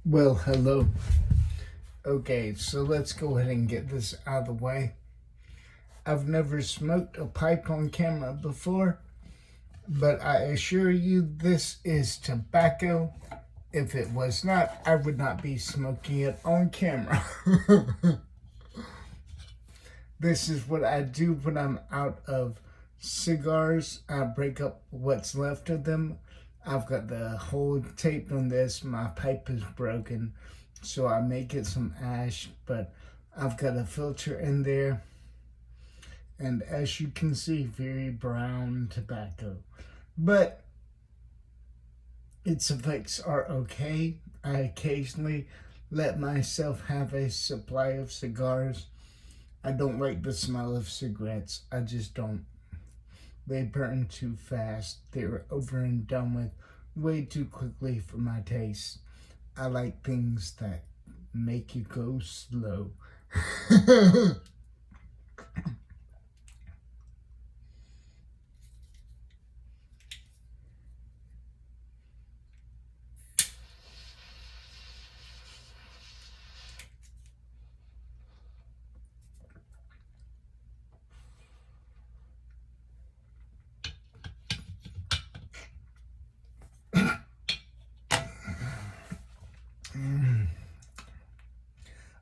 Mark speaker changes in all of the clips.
Speaker 1: Well, hello. Okay, so let's go ahead and get this out of the way. I've never smoked a pipe on camera before, but I assure you this is tobacco. If it was not, I would not be smoking it on camera. This is what I do when I'm out of cigars. I break up what's left of them. I've got the whole tape on this. My pipe is broken, so I may get some ash, but I've got a filter in there. And as you can see, very brown tobacco. But its effects are okay. I occasionally let myself have a supply of cigars. I don't like the smell of cigarettes. I just don't. They burn too fast. They're over and done with way too quickly for my taste. I like things that make you go slow.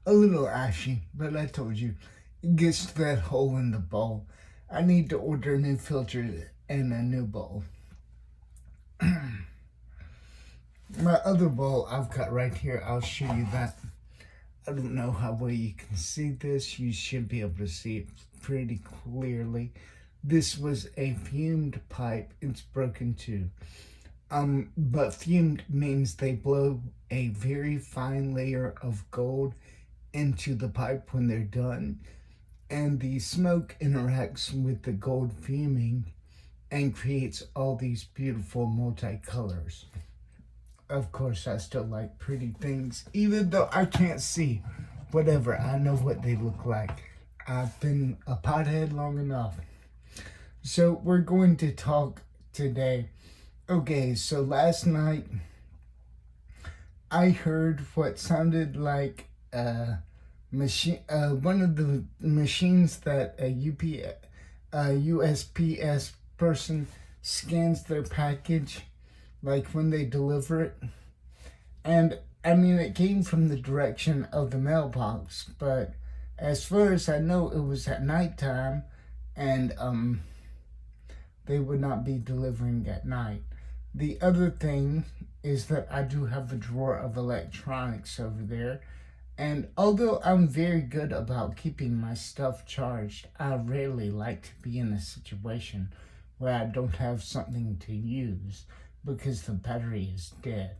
Speaker 1: A little ashy, but I told you, it gets to that hole in the bowl. I need to order a new filter and a new bowl. My other bowl I've got right here, I'll show you that. I don't know how well you can see this. You should be able to see it pretty clearly. This was a fumed pipe. It's broken too. But fumed means they blow a very fine layer of gold into the pipe when they're done, and the smoke interacts with the gold fuming and creates all these beautiful multicolors. Of course, I still like pretty things, even though I can't see. Whatever, I know what they look like. I've been a pothead long enough. So, we're going to talk today. Okay, so last night I heard what sounded like one of the machines that USPS person scans their package, like when they deliver it. And I mean, it came from the direction of the mailbox, but as far as I know, it was at nighttime, and they would not be delivering at night. The other thing is that I do have a drawer of electronics over there. And although I'm very good about keeping my stuff charged, I rarely like to be in a situation where I don't have something to use because the battery is dead.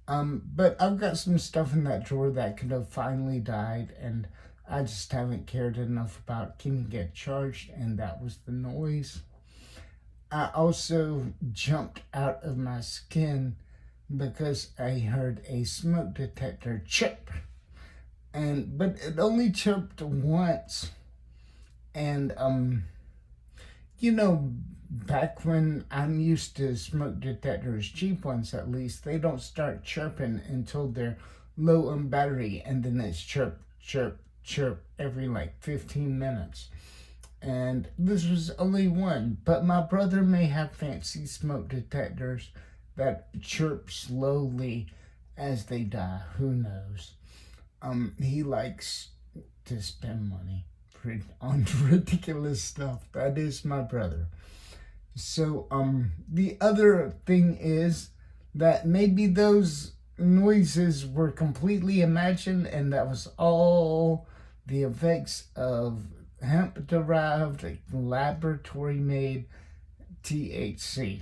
Speaker 1: But I've got some stuff in that drawer that could have finally died, and I just haven't cared enough about keeping it charged, and that was the noise. I also jumped out of my skin because I heard a smoke detector chip, but it only chirped once, and back when I'm used to smoke detectors, cheap ones at least, they don't start chirping until they're low on battery, and then it's chirp, chirp, chirp every like 15 minutes. And this was only one, but my brother may have fancy smoke detectors that chirp slowly as they die. Who knows? He likes to spend money on ridiculous stuff. That is my brother. So, the other thing is that maybe those noises were completely imagined, and that was all the effects of hemp derived, laboratory made THC.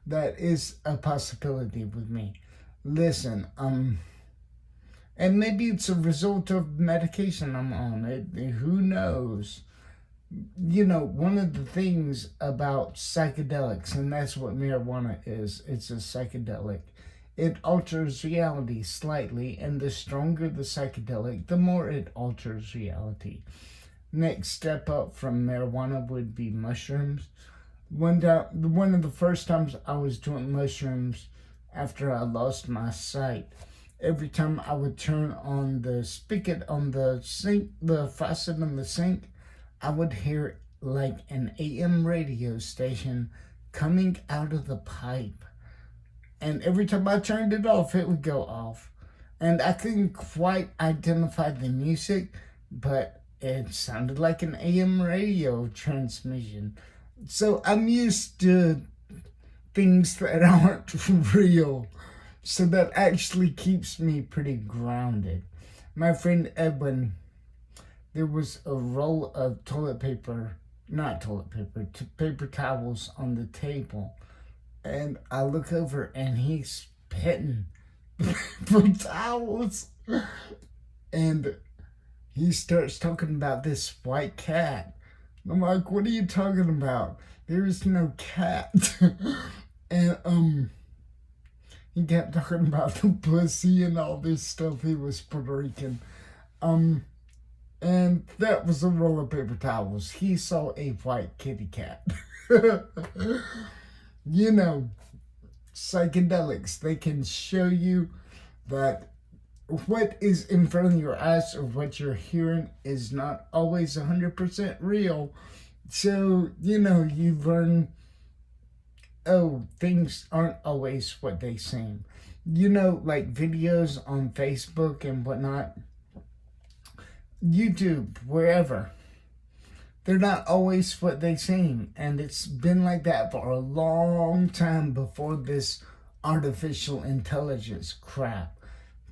Speaker 1: That is a possibility with me. Listen, and maybe it's a result of medication I'm on. Who knows? One of the things about psychedelics, and that's what marijuana is, it's a psychedelic. It alters reality slightly, and the stronger the psychedelic, the more it alters reality. Next step up from marijuana would be mushrooms. One of the first times I was doing mushrooms, after I lost my sight. Every time I would turn on the spigot on the sink, the faucet on the sink, I would hear like an AM radio station coming out of the pipe. And every time I turned it off, it would go off. And I couldn't quite identify the music, but it sounded like an AM radio transmission. So I'm used to things that aren't real. So that actually keeps me pretty grounded. My friend Edwin, there was a roll of paper towels on the table. And I look over and he's petting paper towels. And he starts talking about this white cat. I'm like, what are you talking about? There is no cat. And he kept talking about the pussy and all this stuff. He was Puerto Rican. And that was a roll of paper towels. He saw a white kitty cat. You know, psychedelics, they can show you that what is in front of your eyes or what you're hearing is not always 100% real. So, you learn, oh, things aren't always what they seem. Like videos on Facebook and whatnot, YouTube, wherever. They're not always what they seem. And it's been like that for a long time before this artificial intelligence crap.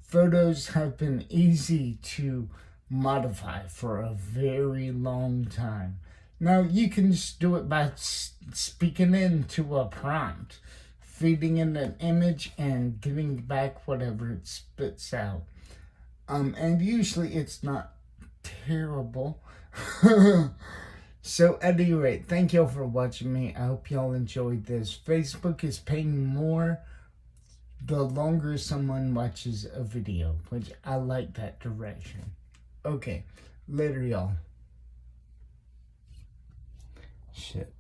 Speaker 1: Photos have been easy to modify for a very long time. Now, you can just do it by speaking into a prompt, feeding in an image, and giving back whatever it spits out. And usually it's not terrible. So at any rate, thank y'all for watching me. I hope y'all enjoyed this. Facebook is paying more the longer someone watches a video, which I like that direction. Okay, later y'all. Shit.